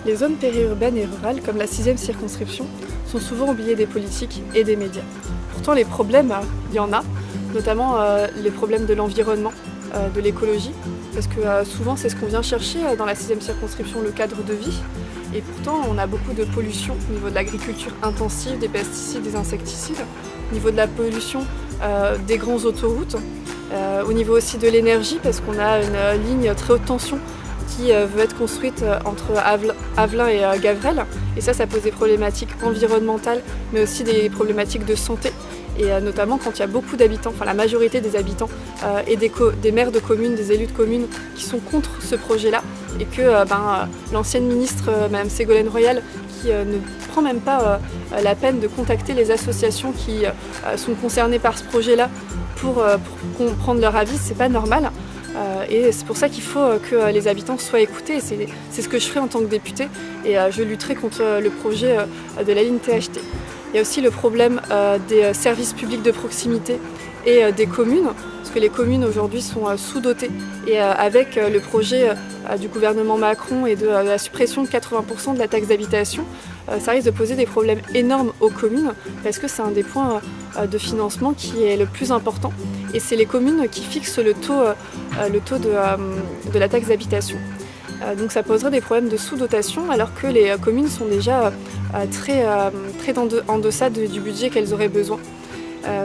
Les zones périurbaines et rurales, comme la 6e circonscription, sont souvent oubliées des politiques et des médias. Pourtant, les problèmes, il y en a, notamment les problèmes de l'environnement, de l'écologie, parce que souvent c'est ce qu'on vient chercher dans la 6e circonscription, le cadre de vie. Et pourtant, on a beaucoup de pollution au niveau de l'agriculture intensive, des pesticides, des insecticides, au niveau de la pollution des grandes autoroutes, au niveau aussi de l'énergie, parce qu'on a une ligne très haute tension qui veut être construite entre Avelin et Gavrelle. Et ça pose des problématiques environnementales, mais aussi des problématiques de santé. Et notamment quand il y a beaucoup d'habitants, enfin la majorité des habitants et des maires de communes, des élus de communes qui sont contre ce projet-là, et que l'ancienne ministre, Mme Ségolène Royal, qui ne prend même pas la peine de contacter les associations qui sont concernées par ce projet-là pour comprendre leur avis, c'est pas normal. Et c'est pour ça qu'il faut que les habitants soient écoutés. Et c'est ce que je ferai en tant que députée, et je lutterai contre le projet de la ligne THT. Il y a aussi le problème des services publics de proximité et des communes, parce que les communes aujourd'hui sont sous-dotées. Et avec le projet du gouvernement Macron et de la suppression de 80% de la taxe d'habitation, ça risque de poser des problèmes énormes aux communes, parce que c'est un des points de financement qui est le plus important. Et c'est les communes qui fixent le taux de la taxe d'habitation. Donc ça poserait des problèmes de sous-dotation, alors que les communes sont déjà très en deçà du budget qu'elles auraient besoin.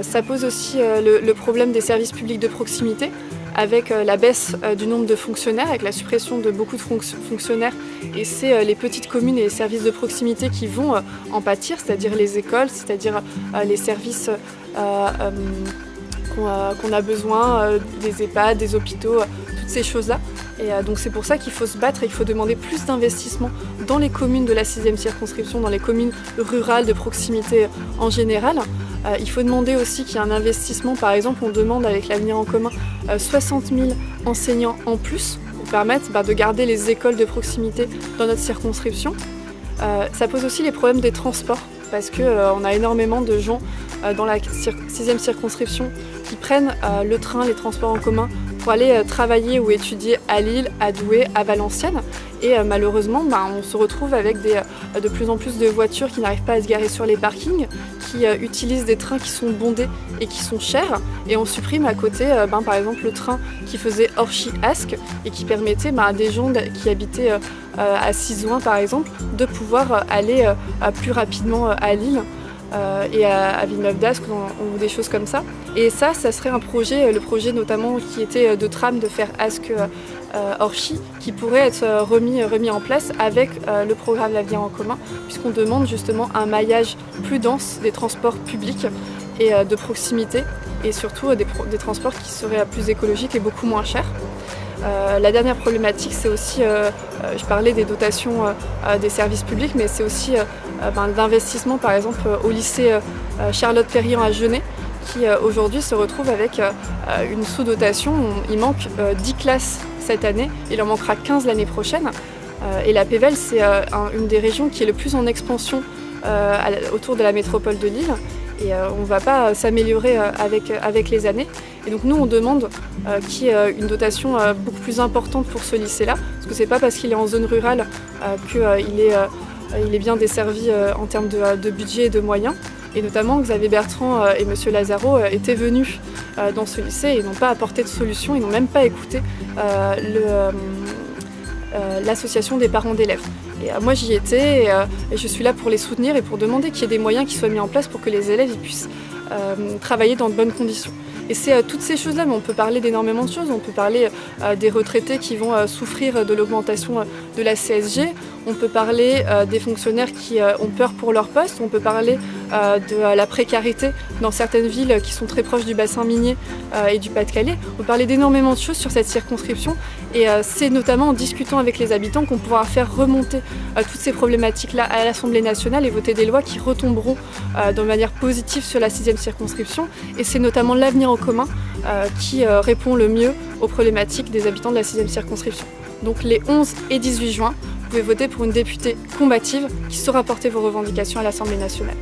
Ça pose aussi le problème des services publics de proximité, avec la baisse du nombre de fonctionnaires, avec la suppression de beaucoup de fonctionnaires. Et c'est les petites communes et les services de proximité qui vont en pâtir, c'est-à-dire les écoles, c'est-à-dire les services qu'on a besoin, des EHPAD, des hôpitaux, toutes ces choses-là. Et donc c'est pour ça qu'il faut se battre et qu'il faut demander plus d'investissement dans les communes de la 6e circonscription, dans les communes rurales de proximité en général. Il faut demander aussi qu'il y ait un investissement. Par exemple, on demande avec l'Avenir en commun 60 000 enseignants en plus pour permettre de garder les écoles de proximité dans notre circonscription. Ça pose aussi les problèmes des transports, parce qu'on a énormément de gens dans la 6e circonscription qui prennent le train, les transports en commun pour aller travailler ou étudier à Lille, à Douai, à Valenciennes. Et malheureusement, on se retrouve avec de plus en plus de voitures qui n'arrivent pas à se garer sur les parkings, qui utilisent des trains qui sont bondés et qui sont chers. Et on supprime à côté, par exemple, le train qui faisait Orchy-Ascq et qui permettait à des gens qui habitaient à Sizouin, par exemple, de pouvoir aller plus rapidement à Lille. Et à Villeneuve-d'Ascq ou des choses comme ça. Et ça serait un projet, le projet notamment qui était de tram de faire Ascq-Orchy, qui pourrait être remis en place avec le programme L'Avenir en commun, puisqu'on demande justement un maillage plus dense des transports publics et de proximité, et surtout des transports qui seraient plus écologiques et beaucoup moins chers. La dernière problématique, c'est aussi, je parlais des dotations des services publics, mais c'est aussi l'investissement, par exemple, au lycée Charlotte-Périllan à Genêt, qui aujourd'hui se retrouve avec une sous-dotation. Il manque 10 classes cette année, il en manquera 15 l'année prochaine. Et la Pével, c'est une des régions qui est le plus en expansion autour de la métropole de Lille. Et on ne va pas s'améliorer avec les années. Et donc nous, on demande qu'il y ait une dotation beaucoup plus importante pour ce lycée-là, parce que c'est pas parce qu'il est en zone rurale qu'il est bien desservi en termes de budget et de moyens. Et notamment, Xavier Bertrand et M. Lazaro étaient venus dans ce lycée et n'ont pas apporté de solution, ils n'ont même pas écouté l'association des parents d'élèves. Et moi j'y étais et je suis là pour les soutenir et pour demander qu'il y ait des moyens qui soient mis en place pour que les élèves puissent travailler dans de bonnes conditions. Et c'est toutes ces choses-là, mais on peut parler d'énormément de choses. On peut parler des retraités qui vont souffrir de l'augmentation de la CSG. On peut parler des fonctionnaires qui ont peur pour leur poste. On peut parler de la précarité dans certaines villes qui sont très proches du bassin minier et du Pas-de-Calais. On peut parler d'énormément de choses sur cette circonscription. Et c'est notamment en discutant avec les habitants qu'on pourra faire remonter toutes ces problématiques-là à l'Assemblée nationale et voter des lois qui retomberont de manière positive sur la 6e circonscription. Et c'est notamment l'Avenir en commun qui répond le mieux aux problématiques des habitants de la 6e circonscription. Donc les 11 et 18 juin, vous pouvez voter pour une députée combative qui saura porter vos revendications à l'Assemblée nationale.